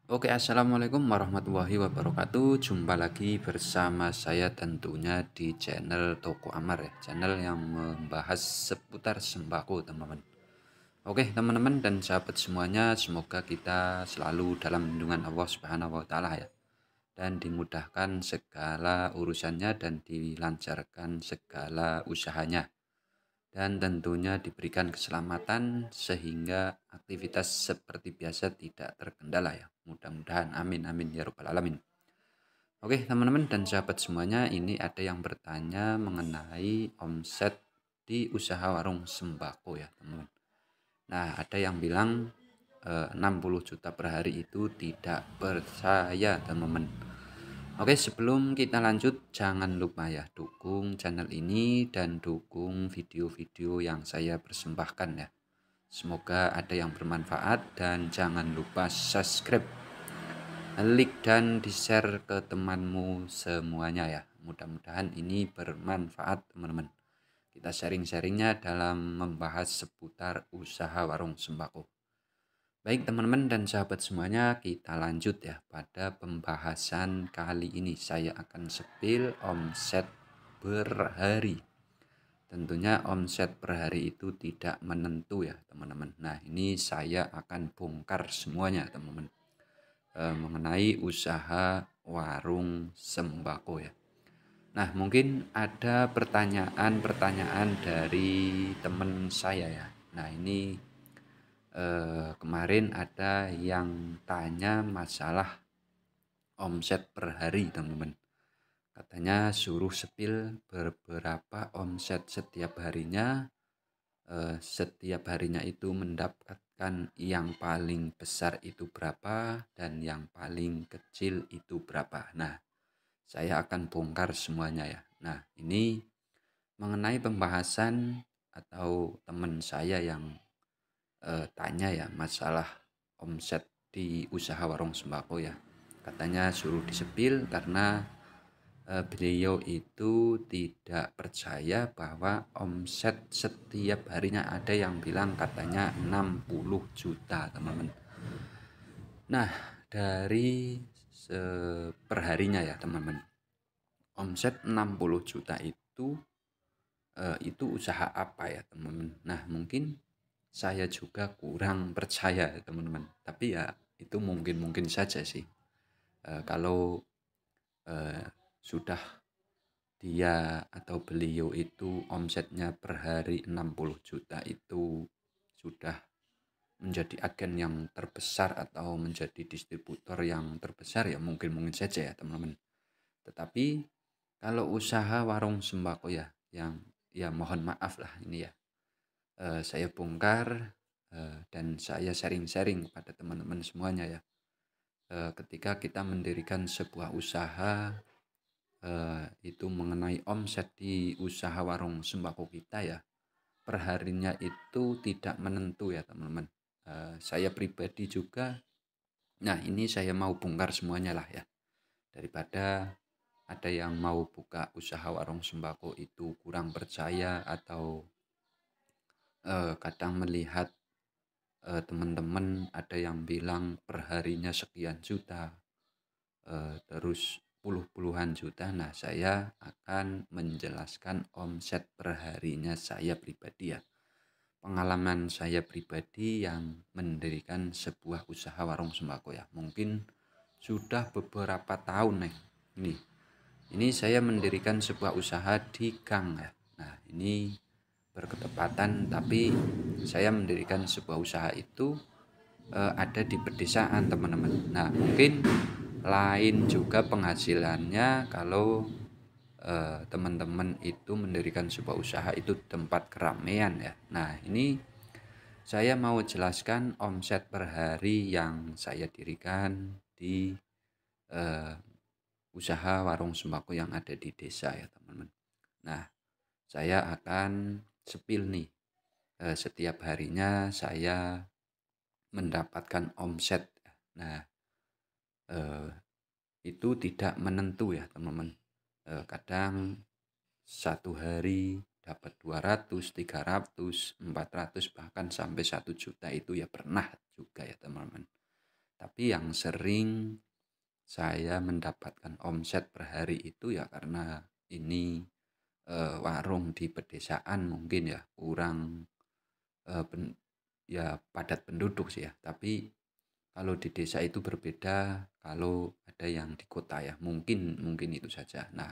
Oke, assalamualaikum warahmatullahi wabarakatuh. Jumpa lagi bersama saya tentunya di channel Toko Amar ya, channel yang membahas seputar sembako, teman-teman. Oke, teman-teman dan sahabat semuanya, semoga kita selalu dalam lindungan Allah Subhanahu wa taala ya, dan dimudahkan segala urusannya dan dilancarkan segala usahanya. Dan tentunya diberikan keselamatan sehingga aktivitas seperti biasa tidak terkendala ya. Mudah-mudahan amin amin ya rabbal alamin. Oke teman-teman dan sahabat semuanya, ini ada yang bertanya mengenai omset di usaha warung sembako ya teman-teman. Nah ada yang bilang 60 juta per hari itu tidak percaya teman-teman. Oke, sebelum kita lanjut, jangan lupa ya dukung channel ini dan dukung video-video yang saya persembahkan ya. Semoga ada yang bermanfaat dan jangan lupa subscribe, like dan di-share ke temanmu semuanya ya. Mudah-mudahan ini bermanfaat teman-teman. Kita sharing-sharingnya dalam membahas seputar usaha warung sembako. Baik teman-teman dan sahabat semuanya, kita lanjut ya pada pembahasan kali ini. Saya akan spill omset per hari. Tentunya omset per hari itu tidak menentu ya teman-teman. Nah ini saya akan bongkar semuanya teman-teman, mengenai usaha warung sembako ya. Nah mungkin ada pertanyaan-pertanyaan dari teman saya ya. Nah ini kemarin ada yang tanya masalah omset per hari teman-teman. Katanya suruh sepil beberapa omset setiap harinya, setiap harinya itu mendapatkan yang paling besar itu berapa dan yang paling kecil itu berapa. Nah saya akan bongkar semuanya ya. Nah ini mengenai pembahasan atau teman saya yang tanya ya masalah omset di usaha warung sembako ya. Katanya suruh disepil karena beliau itu tidak percaya bahwa omset setiap harinya, ada yang bilang katanya 60 juta teman-teman. Nah dari perharinya ya teman-teman, omset 60 juta itu usaha apa ya teman-teman. Nah mungkin saya juga kurang percaya ya teman-teman, tapi ya itu mungkin saja sih. Kalau sudah dia atau beliau itu omsetnya per hari 60 juta itu sudah menjadi agen yang terbesar atau menjadi distributor yang terbesar, ya mungkin saja ya teman-teman. Tetapi kalau usaha warung sembako ya, yang ya mohon maaf lah ini ya, saya bongkar dan saya sharing-sharing kepada teman-teman semuanya ya. Ketika kita mendirikan sebuah usaha, itu mengenai omset di usaha warung sembako kita ya, perharinya itu tidak menentu ya teman-teman. Saya pribadi juga, nah ini saya mau bongkar semuanya lah ya, daripada ada yang mau buka usaha warung sembako itu kurang percaya atau kadang melihat teman-teman ada yang bilang perharinya sekian juta, terus puluhan juta. Nah saya akan menjelaskan omset perharinya saya pribadi ya, pengalaman saya pribadi yang mendirikan sebuah usaha warung sembako ya, mungkin sudah beberapa tahun nih ini saya mendirikan sebuah usaha di gang ya. Nah ini berketepatan, tapi saya mendirikan sebuah usaha itu ada di pedesaan teman-teman. Nah mungkin lain juga penghasilannya kalau teman-teman itu mendirikan sebuah usaha itu tempat keramaian ya. Nah ini saya mau jelaskan omset per hari yang saya dirikan di eh, usaha warung sembako yang ada di desa ya teman-teman. Nah saya akan sepil nih, setiap harinya saya mendapatkan omset. Nah itu tidak menentu ya teman-teman. Kadang satu hari dapat 200, 300, 400, bahkan sampai 1 juta itu ya pernah juga ya teman-teman. Tapi yang sering saya mendapatkan omset per hari itu ya karena ini warung di pedesaan mungkin ya kurang ya padat penduduk sih ya. Tapi kalau di desa itu berbeda, kalau ada yang di kota ya mungkin mungkin itu saja. Nah,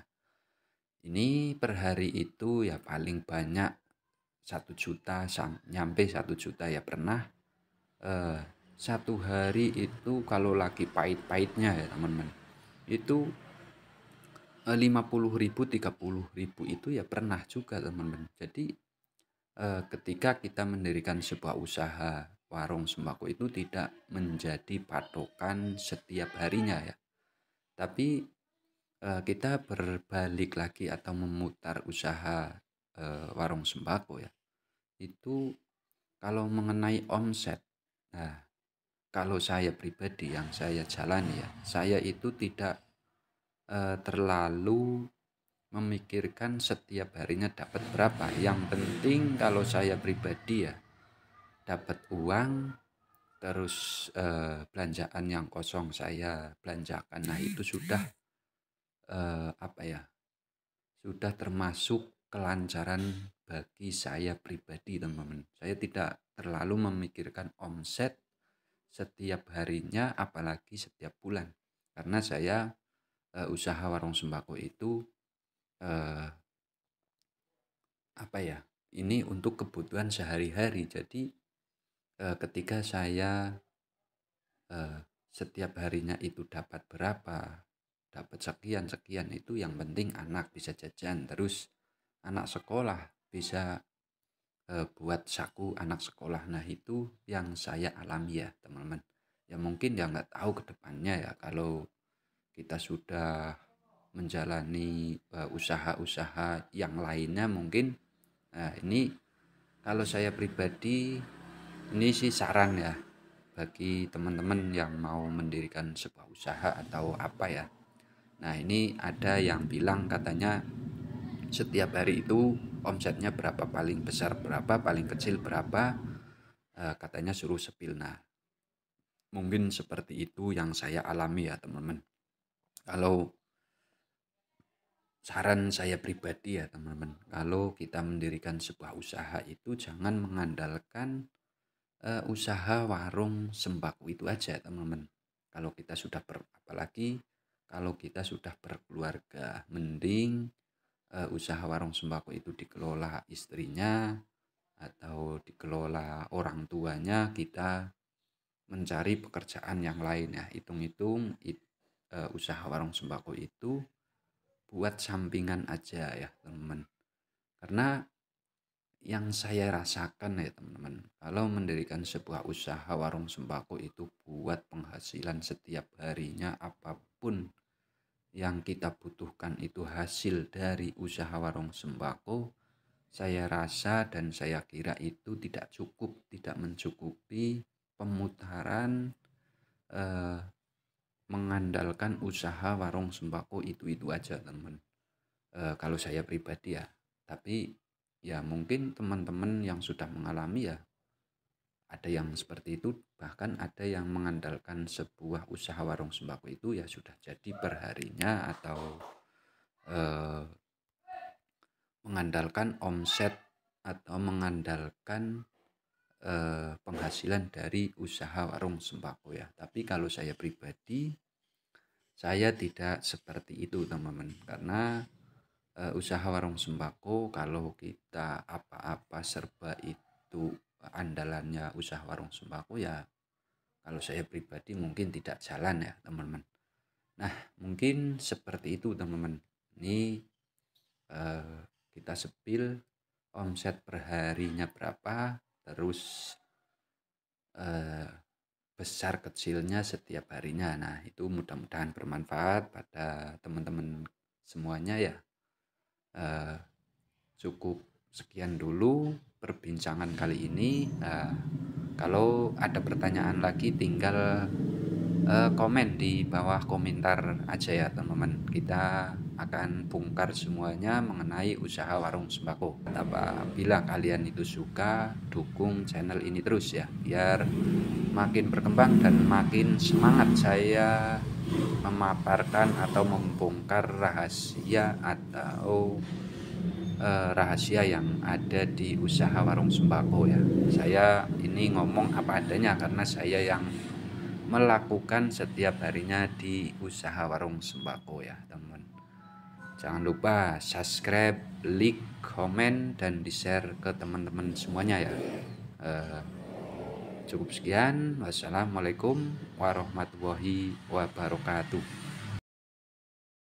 ini per hari itu ya paling banyak 1 juta nyampe 1 juta ya pernah. eh, Satu hari itu kalau lagi pahit-pahitnya ya teman-teman itu 50.000 30.000 itu ya pernah juga teman-teman. Jadi ketika kita mendirikan sebuah usaha warung sembako itu tidak menjadi patokan setiap harinya ya, tapi kita berbalik lagi atau memutar usaha warung sembako ya itu kalau mengenai omset. Nah, kalau saya pribadi yang saya jalani ya, saya itu tidak terlalu memikirkan setiap harinya dapat berapa. Yang penting kalau saya pribadi ya dapat uang, terus belanjaan yang kosong saya belanjakan. Nah, itu sudah apa ya? Sudah termasuk kelancaran bagi saya pribadi, teman-teman. Saya tidak terlalu memikirkan omset setiap harinya apalagi setiap bulan. Karena saya usaha warung sembako itu eh, apa ya? Ini untuk kebutuhan sehari-hari. Jadi ketika saya eh, setiap harinya itu dapat berapa, dapat sekian-sekian itu yang penting anak bisa jajan, terus anak sekolah bisa buat saku anak sekolah. Nah, itu yang saya alami ya teman-teman. Ya mungkin ya nggak tahu ke depannya ya kalau kita sudah menjalani usaha-usaha yang lainnya mungkin. Nah, ini kalau saya pribadi ini sih saran ya bagi teman-teman yang mau mendirikan sebuah usaha atau apa ya. Nah, ini ada yang bilang katanya setiap hari itu omsetnya berapa, paling besar berapa, paling kecil berapa, katanya suruh sepil. Nah, mungkin seperti itu yang saya alami ya teman-teman. Kalau saran saya pribadi ya teman-teman, kalau kita mendirikan sebuah usaha itu jangan mengandalkan usaha warung sembako itu aja teman-teman. Kalau kita sudah apalagi kalau kita sudah berkeluarga, mending usaha warung sembako itu dikelola istrinya atau dikelola orang tuanya, kita mencari pekerjaan yang lain ya. Hitung-hitung usaha warung sembako itu buat sampingan aja ya teman-teman. Karena yang saya rasakan ya teman-teman, kalau mendirikan sebuah usaha warung sembako itu buat penghasilan setiap harinya, apapun yang kita butuhkan itu hasil dari usaha warung sembako, saya rasa dan saya kira itu tidak cukup, tidak mencukupi pemutaran eh, mengandalkan usaha warung sembako itu aja teman. Kalau saya pribadi ya, tapi ya mungkin teman-teman yang sudah mengalami ya ada yang seperti itu, bahkan ada yang mengandalkan sebuah usaha warung sembako itu ya sudah jadi perharinya atau eh, mengandalkan omset atau mengandalkan penghasilan dari usaha warung sembako ya. Tapi kalau saya pribadi saya tidak seperti itu teman-teman, karena usaha warung sembako kalau kita apa-apa serba itu andalannya usaha warung sembako ya kalau saya pribadi mungkin tidak jalan ya teman-teman. Nah, mungkin seperti itu teman-teman. Ini eh, kita sepil omset perharinya berapa, terus eh, besar kecilnya setiap harinya. Nah, itu mudah-mudahan bermanfaat pada teman-teman semuanya ya. Eh, Cukup sekian dulu perbincangan kali ini. Kalau ada pertanyaan lagi tinggal komen di bawah komentar aja ya teman-teman. Kita akan bongkar semuanya mengenai usaha warung sembako. Apabila kalian itu suka, dukung channel ini terus ya, biar makin berkembang dan makin semangat saya memaparkan atau membongkar rahasia atau rahasia yang ada di usaha warung sembako ya. Saya ini ngomong apa adanya karena saya yang melakukan setiap harinya di usaha warung sembako ya teman. Jangan lupa subscribe, like, komen, dan di-share ke teman-teman semuanya ya. Cukup sekian. Wassalamualaikum warahmatullahi wabarakatuh.